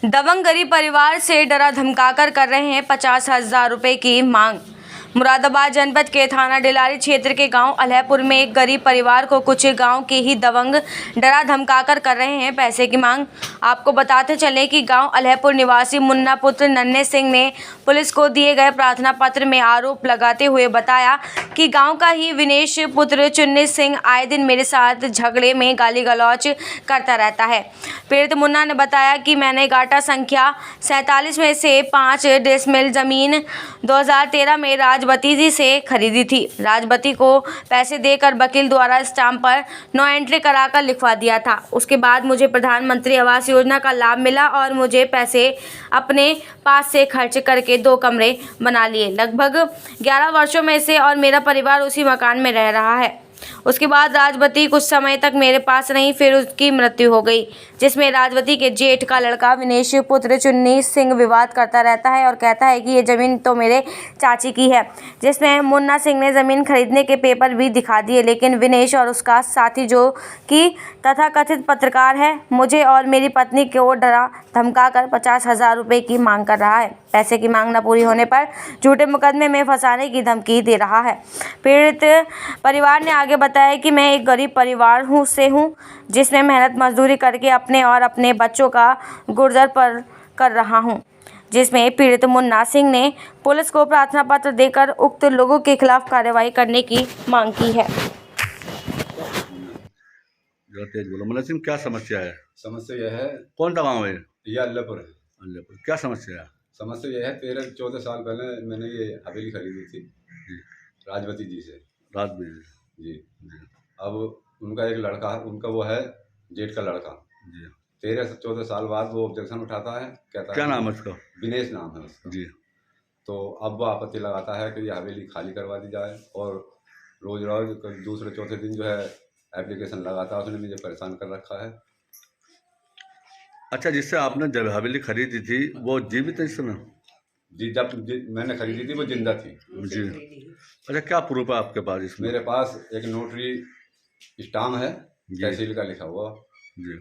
दबंग गरीब परिवार से डरा धमकाकर कर रहे हैं 50,000 रुपए की मांग। मुरादाबाद जनपद के थाना डिलारी क्षेत्र के गांव अलहपुर में एक गरीब परिवार को कुछ गांव के ही दबंग डरा धमकाकर कर रहे हैं पैसे की मांग। आपको बताते चलें कि गांव अलहपुर निवासी मुन्ना पुत्र नन्हे सिंह ने पुलिस को दिए गए प्रार्थना पत्र में आरोप लगाते हुए बताया कि गांव का ही विनेश पुत्र चुन्नी सिंह आए दिन मेरे साथ झगड़े में गाली गलौज करता रहता है। पीड़ित मुन्ना ने बताया कि मैंने गाटा संख्या 47 में से 5 डेसिमल जमीन 2013 में राजवती जी से खरीदी थी। राजवती को पैसे देकर वकील द्वारा स्टाम्प पर नो एंट्री कराकर लिखवा दिया था। उसके बाद मुझे प्रधानमंत्री आवास योजना का लाभ मिला और मुझे पैसे अपने पास से खर्च करके 2 कमरे बना लिए लगभग 11 वर्षों में से, और मेरा परिवार उसी मकान में रह रहा है। उसके बाद राजवती कुछ समय तक मेरे पास रही, फिर उसकी मृत्यु हो गई, जिसमें राजवती के जेठ का लड़का विनेश पुत्र चुन्नी सिंह विवाद करता रहता है और कहता है कि ये ज़मीन तो मेरे चाची की है, जिसमें मुन्ना सिंह ने ज़मीन खरीदने के पेपर भी दिखा दिए। लेकिन विनेश और उसका साथी, जो कि तथाकथित पत्रकार है, मुझे और मेरी पत्नी को डरा धमकाकर 50,000 रुपये की मांग कर रहा है। पैसे की मांग न पूरी होने पर झूठे मुकदमे में फंसाने की धमकी दे रहा है। पीड़ित परिवार ने आगे बताया कि मैं एक गरीब परिवार से हूँ, जिसमें मेहनत मजदूरी करके अपने और अपने बच्चों का गुजर पर कर रहा हूँ, जिसमें पीड़ित मुन्ना सिंह ने पुलिस को प्रार्थना पत्र देकर उक्त लोगों के खिलाफ कार्रवाई करने की मांग की है। तेज बोलो। मुन्ना सिंह, क्या समस्या है? समस्या यह है, कौन सा गाँव है? यह अल्लाहपुर है। अल्लाहपुर। क्या समस्या है? समस्या यह है, 13-14 साल पहले मैंने ये हवेली खरीदी थी जी। राजवती जी से। राजवती जी। अब उनका एक लड़का, उनका वो है जेठ का लड़का जी। 13 से 14 साल बाद वो ऑब्जेक्शन उठाता है, कहता क्या है, नाम है उसका? विनेश नाम है उसका जी। तो अब वो आपत्ति लगाता है कि ये हवेली खाली करवा दी जाए, और रोज रोज दूसरे चौथे दिन जो है एप्लीकेशन लगाता है। उसने मुझे परेशान कर रखा है। अच्छा, जिससे आपने जब हवेली खरीदी थी वो जीवित है इस समय? जी, जब मैंने खरीदी थी वो जिंदा थी। जी। अच्छा, क्या प्रूफ है आपके पास इसमें? मेरे पास एक नोटरी स्टाम्प है, जी। तहसील का लिखा हुआ जी।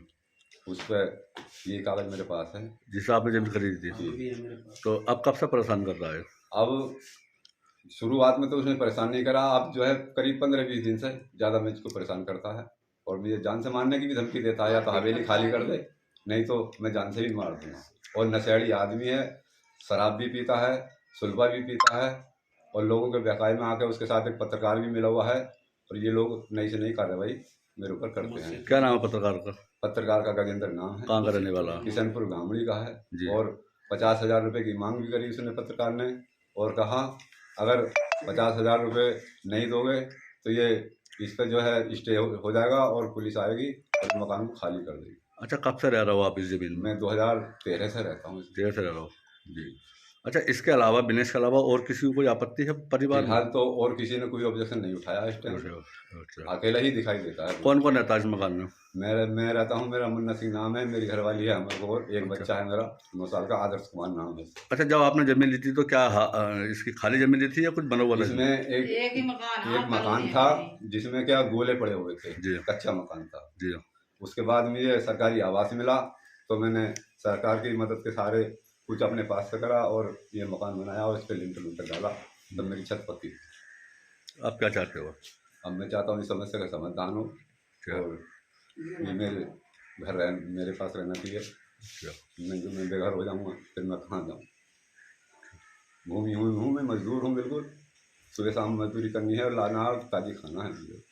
उस पर ये कागज मेरे पास है, जिससे आपने जमीन खरीदी थी। तो अब कब से परेशान कर रहा है? अब शुरुआत में तो उसने परेशान नहीं करा, अब जो है करीब 15-20 दिन से ज़्यादा मुझको परेशान करता है, और मुझे जान से मारने की भी धमकी देता है, या तो हवेली खाली कर दे, नहीं तो मैं जान से भी मार दूँगा। और नशेड़ी आदमी है, शराब भी पीता है, सुलभा भी पीता है, और लोगों के बहकावे में आकर उसके साथ एक पत्रकार भी मिला हुआ है, और ये लोग नई से नई कार्रवाई मेरे ऊपर करते हैं। क्या नाम है पत्रकार का? पत्रकार का गजेंद्र नाम है। कहाँ का रहने वाला? किशनपुर गामड़ी का है। जी। और 50,000 रुपये की मांग भी करी उसने पत्रकार ने, और कहा अगर 50,000 रुपये नहीं दोगे तो ये इस पर जो है स्टे हो जाएगा, और पुलिस आएगी और मकान को खाली कर देगी। अच्छा, कब से रह रहा हो आप इस जमीन में? मैं 2013 से रहता हूँ। 13 से रह रहा हो जी। अच्छा, इसके अलावा, विनेश के अलावा और किसी को कोई आपत्ति है परिवार में? फिलहाल तो और किसी ने कोई ऑब्जेक्शन नहीं उठाया इस टाइम। अच्छा। अकेला ही दिखाई देता है। कौन कौन रहता है इस मकान में? मैं रहता हूँ, मेरा मुन्ना सिंह नाम है, मेरी घरवाली है अमर कौर, एक बच्चा है मेरा 9 साल का, आदर्श कुमार नाम है। अच्छा, जब आपने जमीन ली थी तो क्या इसकी खाली जमीन ली थी या कुछ बना हुआ था? इसमें एक मकान था जिसमें क्या गोले पड़े हुए थे जी। कच्चा मकान था जी। उसके बाद मुझे सरकारी आवास मिला, तो मैंने सरकार की मदद के सारे कुछ अपने पास से करा और ये मकान बनाया, और इस पर लिंटर डाला, तब मेरी छत पक्की। आप क्या चाहते हो? अब मैं चाहता हूँ इस समस्या का समाधान हो, और ये मेरे घर मेरे पास रहना चाहिए। मैं बेघर हो जाऊँगा फिर मैं कहाँ जाऊँ? भूमि हूँ मैं, मजदूर हूँ, बिल्कुल सुबह शाम मजदूरी करनी है और लाना और ताज़ी खाना है मुझे।